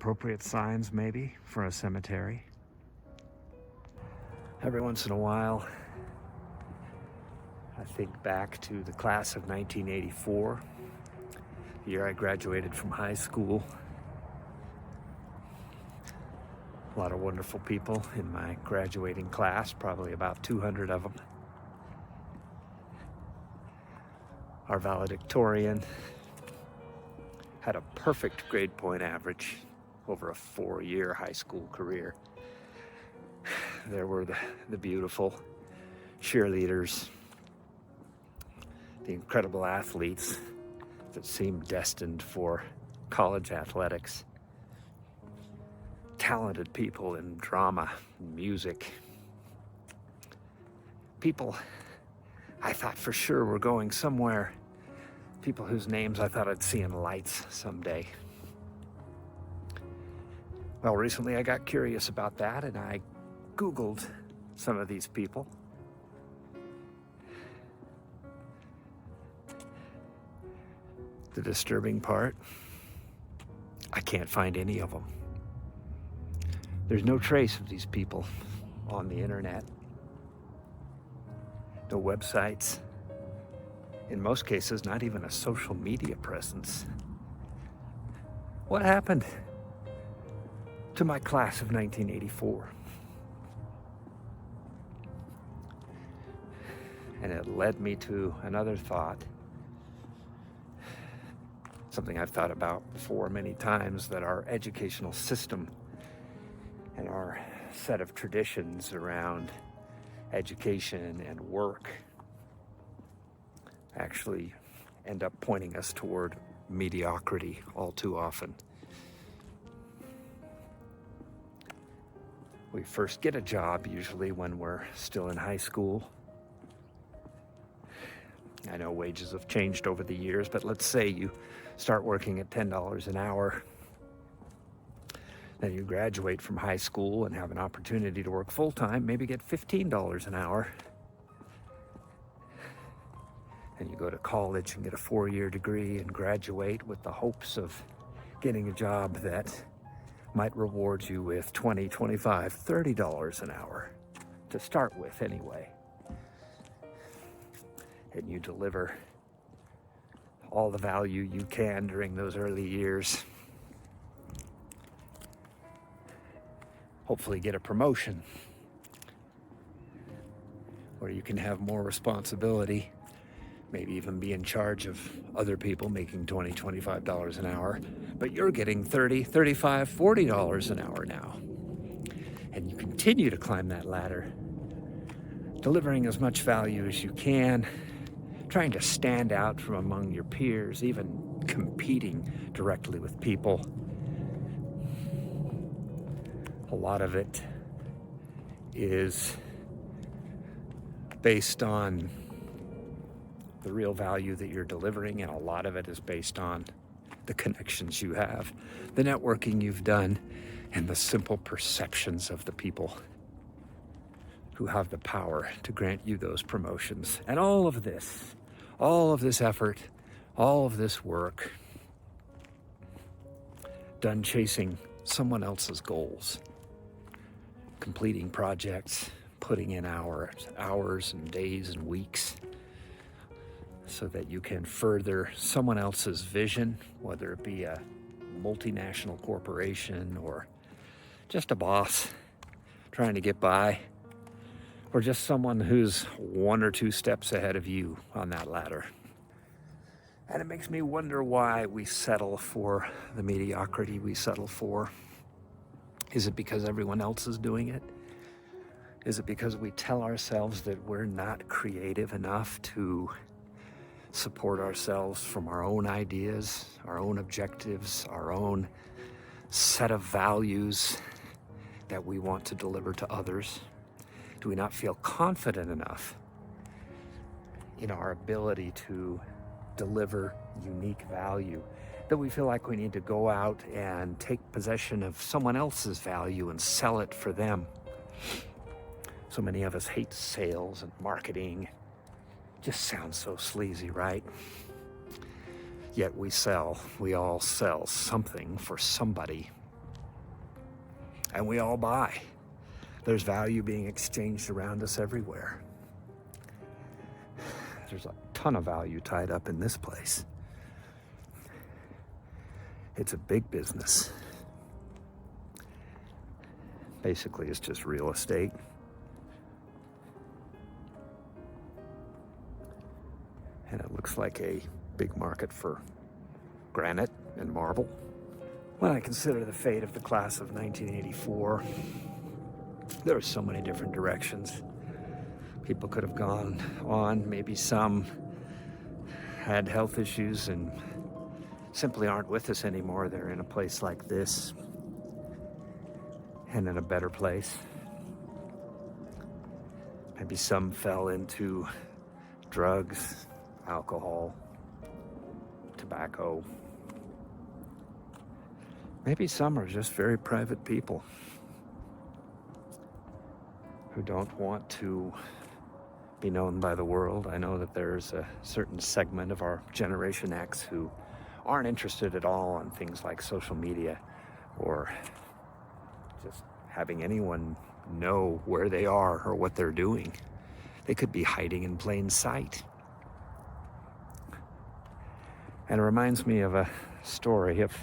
appropriate signs, maybe, for a cemetery. Every once in a while, I think back to the class of 1984, the year I graduated from high school. A lot of wonderful people in my graduating class, probably about 200 of them. Our valedictorian had a perfect grade point average over a 4-year high school career. There were the beautiful cheerleaders, the incredible athletes that seemed destined for college athletics, talented people in drama and music, people I thought for sure were going somewhere, people whose names I thought I'd see in lights someday. Well, recently I got curious about that and I Googled some of these people. The disturbing part, I can't find any of them. There's no trace of these people on the internet. No websites. In most cases, not even a social media presence. What happened to my class of 1984? And it led me to another thought, something I've thought about before many times, that our educational system and our set of traditions around education and work actually end up pointing us toward mediocrity all too often. We first get a job usually when we're still in high school. I know wages have changed over the years, but let's say you start working at $10 an hour. Then you graduate from high school and have an opportunity to work full-time, maybe get $15 an hour. And you go to college and get a 4-year degree and graduate with the hopes of getting a job that might reward you with $20, $25, $30 an hour to start with anyway. And you deliver all the value you can during those early years. Hopefully get a promotion where you can have more responsibility, maybe even be in charge of other people making $20, $25 an hour, but you're getting $30, $35, $40 an hour now. And you continue to climb that ladder, delivering as much value as you can, trying to stand out from among your peers, even competing directly with people. A lot of it is based on the real value that you're delivering, and a lot of it is based on the connections you have, the networking you've done, and the simple perceptions of the people who have the power to grant you those promotions. And all of this effort, all of this work done chasing someone else's goals, completing projects, putting in hours and days and weeks so that you can further someone else's vision, whether it be a multinational corporation or just a boss trying to get by, or just someone who's 1 or 2 steps ahead of you on that ladder. And it makes me wonder why we settle for the mediocrity we settle for. Is it because everyone else is doing it? Is it because we tell ourselves that we're not creative enough to support ourselves from our own ideas, our own objectives, our own set of values that we want to deliver to others? Do we not feel confident enough in our ability to deliver unique value that we feel like we need to go out and take possession of someone else's value and sell it for them? So many of us hate sales and marketing. Just sounds so sleazy, right? Yet we all sell something for somebody and we all buy. There's value being exchanged around us everywhere. There's a ton of value tied up in this place. It's a big business. Basically, it's just real estate. And it looks like a big market for granite and marble. When I consider the fate of the class of 1984, there are so many different directions people could have gone on. Maybe some had health issues and simply aren't with us anymore. They're in a place like this and in a better place. Maybe some fell into drugs, alcohol, tobacco. Maybe some are just very private people who don't want to be known by the world. I know that there's a certain segment of our Generation X who aren't interested at all in things like social media or just having anyone know where they are or what they're doing. They could be hiding in plain sight. And it reminds me of a story of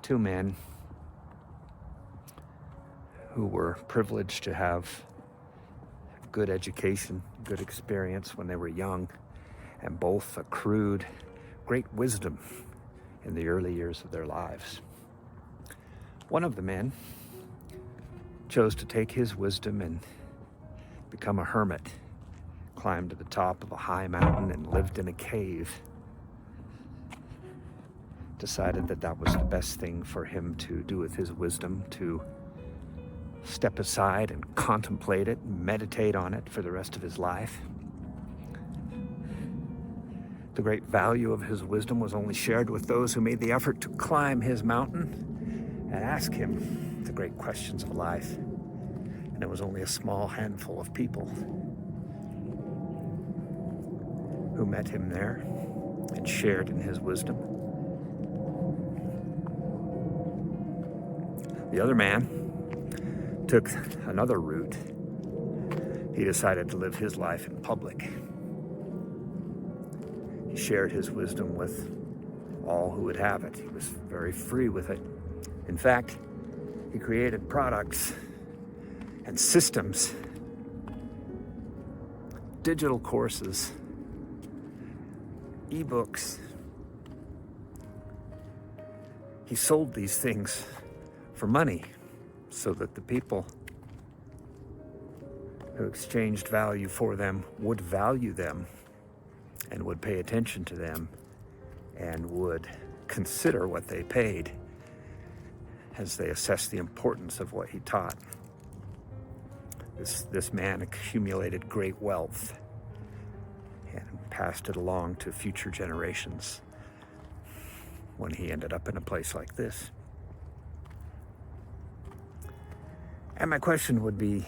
two men who were privileged to have good education, good experience when they were young, and both accrued great wisdom in the early years of their lives. One of the men chose to take his wisdom and become a hermit, climbed to the top of a high mountain and lived in a cave. Decided that that was the best thing for him to do with his wisdom, to step aside and contemplate it, meditate on it for the rest of his life. The great value of his wisdom was only shared with those who made the effort to climb his mountain and ask him the great questions of life. And it was only a small handful of people who met him there and shared in his wisdom. The other man took another route. He decided to live his life in public. He shared his wisdom with all who would have it. He was very free with it. In fact, he created products and systems, digital courses, ebooks. He sold these things for money so that the people who exchanged value for them would value them and would pay attention to them and would consider what they paid as they assessed the importance of what he taught. This man accumulated great wealth and passed it along to future generations when he ended up in a place like this. And my question would be,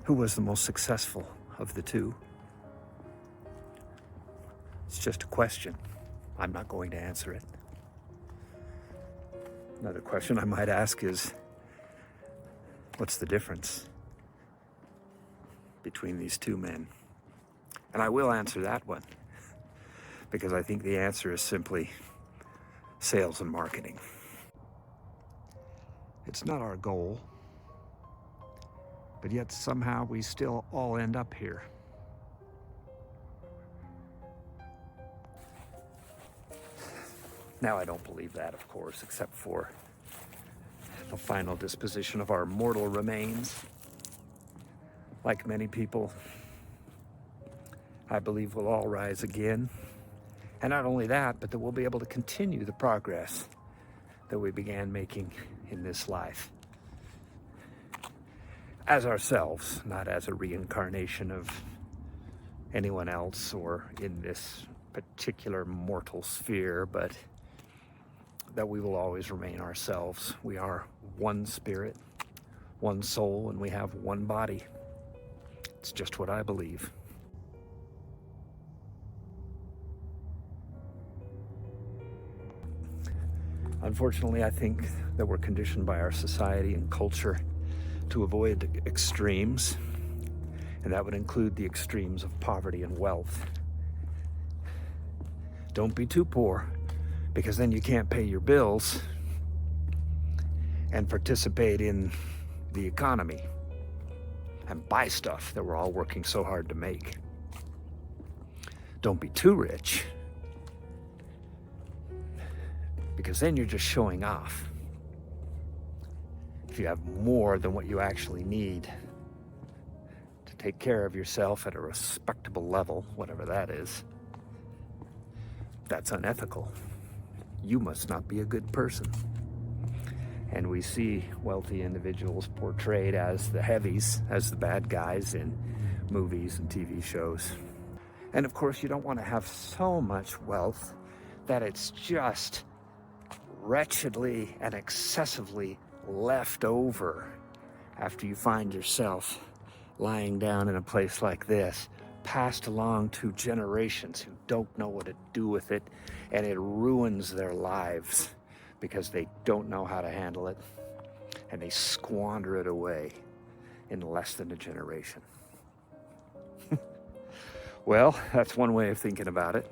who was the most successful of the two? It's just a question. I'm not going to answer it. Another question I might ask is, what's the difference between these two men? And I will answer that one, because I think the answer is simply sales and marketing. It's not our goal, but yet somehow we still all end up here. Now, I don't believe that, of course, except for the final disposition of our mortal remains. Like many people, I believe we'll all rise again. And not only that, but that we'll be able to continue the progress that we began making in this life. As ourselves, not as a reincarnation of anyone else or in this particular mortal sphere, but that we will always remain ourselves. We are one spirit, one soul, and we have one body. It's just what I believe. Unfortunately, I think that we're conditioned by our society and culture to avoid extremes, and that would include the extremes of poverty and wealth. Don't be too poor, because then you can't pay your bills and participate in the economy and buy stuff that we're all working so hard to make. Don't be too rich, because then you're just showing off. If you have more than what you actually need to take care of yourself at a respectable level, whatever that is, that's unethical. You must not be a good person. And we see wealthy individuals portrayed as the heavies, as the bad guys in movies and TV shows. And of course, you don't want to have so much wealth that it's just wretchedly and excessively left over after you find yourself lying down in a place like this, passed along to generations who don't know what to do with it, and it ruins their lives because they don't know how to handle it, and they squander it away in less than a generation. Well, that's one way of thinking about it.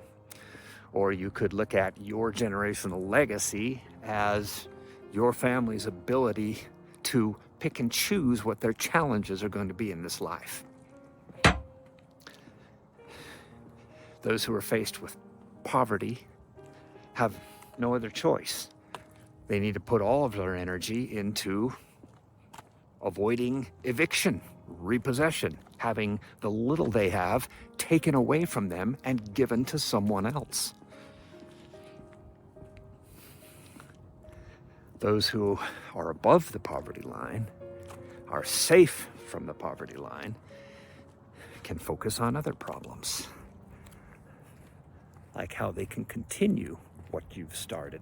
Or you could look at your generational legacy as your family's ability to pick and choose what their challenges are going to be in this life. Those who are faced with poverty have no other choice. They need to put all of their energy into avoiding eviction, repossession, having the little they have taken away from them and given to someone else. Those who are above the poverty line, are safe from the poverty line, can focus on other problems, like how they can continue what you've started.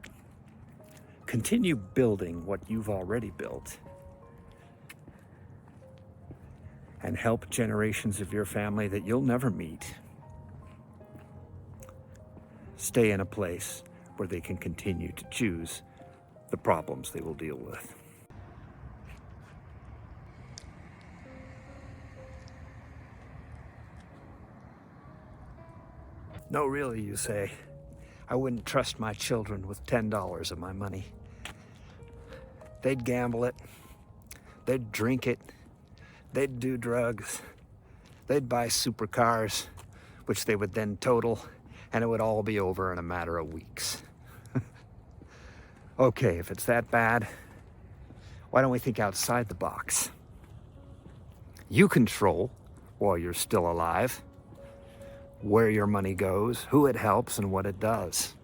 Continue building what you've already built, and help generations of your family that you'll never meet stay in a place where they can continue to choose the problems they will deal with. No, really, you say. I wouldn't trust my children with $10 of my money. They'd gamble it. They'd drink it. They'd do drugs. They'd buy supercars, which they would then total, and it would all be over in a matter of weeks. Okay, if it's that bad, why don't we think outside the box? You control, while you're still alive, where your money goes, who it helps, and what it does.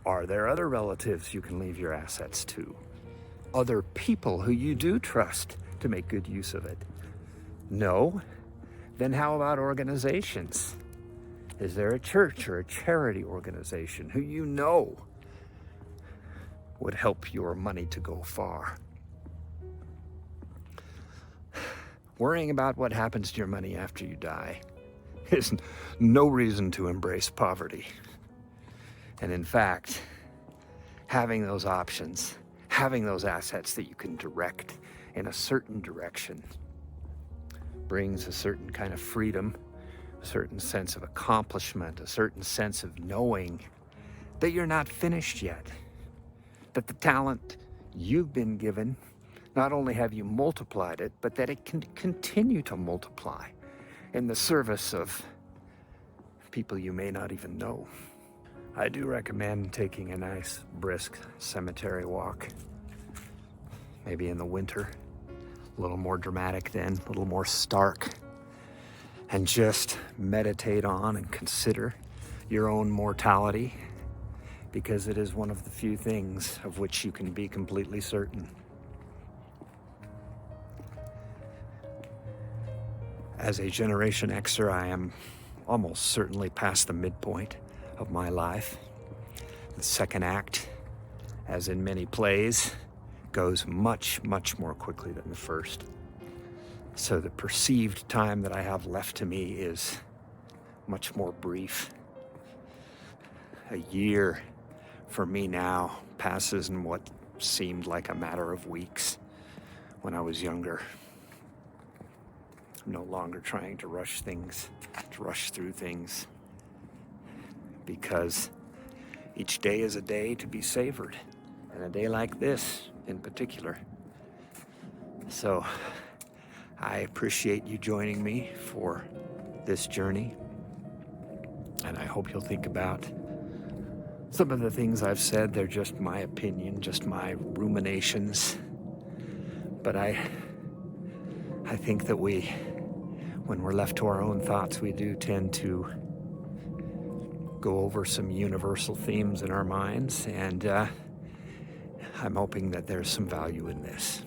Are there other relatives you can leave your assets to? Other people who you do trust to make good use of it? No? Then how about organizations? Is there a church or a charity organization who you know would help your money to go far? Worrying about what happens to your money after you die is no reason to embrace poverty. And in fact, having those options, having those assets that you can direct in a certain direction, brings a certain kind of freedom, a certain sense of accomplishment, a certain sense of knowing that you're not finished yet, that the talent you've been given, not only have you multiplied it, but that it can continue to multiply in the service of people you may not even know. I do recommend taking a nice, brisk cemetery walk, maybe in the winter, a little more dramatic then, a little more stark, and just meditate on and consider your own mortality, because it is one of the few things of which you can be completely certain. As a Generation Xer, I am almost certainly past the midpoint of my life. The second act, as in many plays, goes much, much more quickly than the first. So the perceived time that I have left to me is much more brief. A year for me now passes in what seemed like a matter of weeks when I was younger. I'm no longer trying to rush through things, because each day is a day to be savored, and a day like this in particular. So I appreciate you joining me for this journey, and I hope you'll think about some of the things I've said. They're just my opinion, just my ruminations. But I think that when we're left to our own thoughts, we do tend to go over some universal themes in our minds, and I'm hoping that there's some value in this.